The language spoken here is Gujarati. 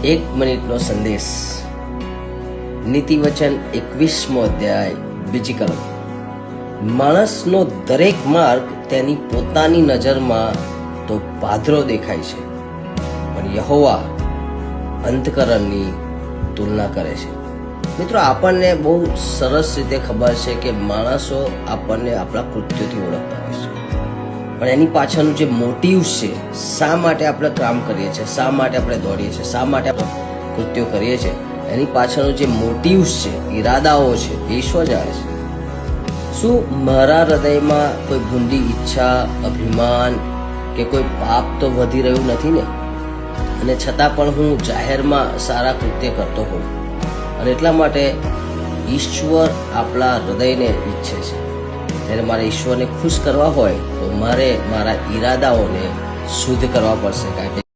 એક મિનિટનો સંદેશ. નીતિવચન 21મો અધ્યાય બીજી કલમ. માણસનો દરેક માર્ગ તેની પોતાની નજરમાં તો પાધરો દેખાય છે, પણ યહોવા અંતકરણની તુલના કરે છે. મિત્રો, આપણને બહુ સરસ રીતે ખબર છે કે માણસો આપણને આપણા કૃત્યોથી ઓળખતા હોય છે, પણ એની પાછળનું જે મોટિવ છે, શા માટે આપણે કામ કરીએ છીએ, શા માટે આપણે દોડીએ છીએ, શા માટે આપણે કૃત્યો કરીએ છીએ, એની પાછળનું જે મોટિવ્સ છે, ઈરાદાઓ છે, એ ઈશ્વર જાણે છે. શું મારા હૃદયમાં કોઈ ભૂંડી ઈચ્છા, અભિમાન કે કોઈ પાપ તો વધી રહ્યું નથી ને? અને છતાં પણ હું જાહેરમાં સારા કૃત્ય કરતો હોઉં. અને એટલા માટે ઈશ્વર આપણા હૃદયને ઈચ્છે છે. ત્યારે મારે ઈશ્વરને ખુશ કરવા હોય તો મારે મારા ઈરાદાઓને શુદ્ધ કરવા પડશે. કારણ કે